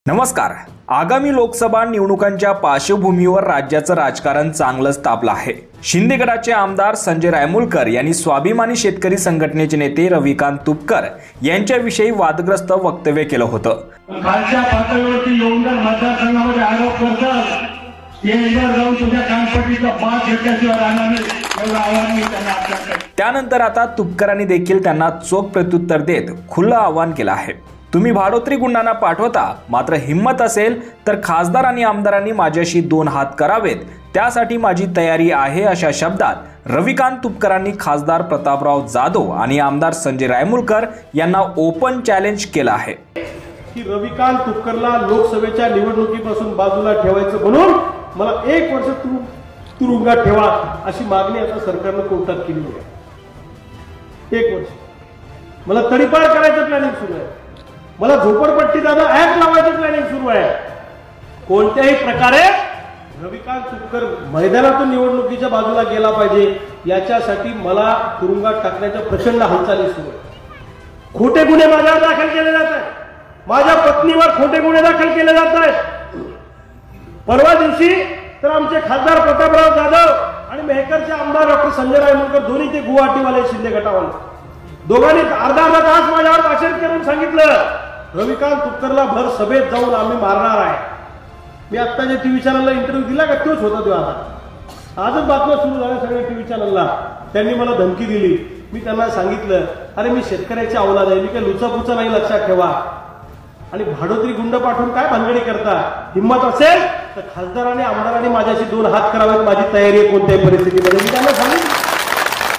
नमस्कार। आगामी लोकसभा निवडणुकांच्या पार्श्वभूमीवर राज्याचं राजकारण चांगलंच तापलं आहे। शिंदे गटाचे आमदार संजय रायमुलकर यांनी स्वाभिमानी शेतकरी संघटनेचे नेते रविकांत तुपकर यांच्याविषयी वादग्रस्त वक्तव्य केलं होतं। खालच्या पातळीवरती येऊन जर मतदारसंघामध्ये आरोप करतात ते एकदा जाऊन तुझ्या कानपट्टीचा 5 घेतल्याशिवाय राहणार नाही, एवढं आव्हान मी त्यांना आपल्याकडे। त्यानंतर आता तुपकरांनी देखील त्यांना चोख प्रत्युत्तर देत खुलं आवाहन केलं आहे। तुम्ही भाडोत्री गुंडांना पाठवता, मात्र हिम्मत असेल तर खासदार आणि आमदारांनी माझ्याशी 2 हात करावेत, त्यासाठी माझी तयारी आहे, अशा शब्दात रविकांत तुपकरांनी खासदार प्रतापराव जाधव आणि आमदार संजय रायमुलकर यांना ओपन चॅलेंज केलं आहे की रविकांत तुपकरला लोकसभेच्या निवडणुकीपासून बाजूला ठेवायचं म्हणून मला 1 वर्ष तुरुंगात ठेवा अशी मागणी आता सरकारनं कोर्टात केली आहे। 1 वर्ष मला तडीपार करायचं प्लॅनिंग सुरू आहे, मला झोपडपट्टी दादा ऍक्ट लावायचं प्लॅनिंग सुरू आहे। कोणत्याही प्रकारे रविकांत तुपकर मैदानातून निवडणुकीच्या बाजूला गेला पाहिजे याच्यासाठी मला तुरुंगात टाकण्याच्या प्रचंड हालचाली सुरू आहेत। खोटे गुन्हे माझ्यावर दाखल केले जात आहेत, माझ्या पत्नीवर खोटे गुन्हे दाखल केले जात आहेत। परवा दिवशी तर आमचे खासदार प्रतापराव जाधव आणि मेहकरचे आमदार डॉक्टर संजय रायमुलकर दोन्ही ते गुवाहाटीवाले शिंदे गटावाले दोघांनी अर्धा तास माझ्यावर भाषण करून सांगितलं रविकांत तुपकरला भर सभेत जाऊन आम्ही मारणार आहे। मी आता जे टीव्ही चॅनलला इंटरव्ह्यू दिला का तोच होता तो। आता आजच बातम्या सुरू झाल्या सगळ्या टीव्ही चॅनलला, त्यांनी मला धमकी दिली। मी त्यांना सांगितलं अरे मी शेतकऱ्याची औलाद आहे, मी काय लुचापुचा नाही, लक्षात ठेवा। आणि भाडोत्री गुंड पाठवून काय भानगडी करता, हिम्मत असेल तर खासदारांनी आमदारांनी माझ्याशी 2 हात करावेत, माझी तयारी आहे कोणत्याही परिस्थितीमध्ये, मी त्यांना सांगितलं।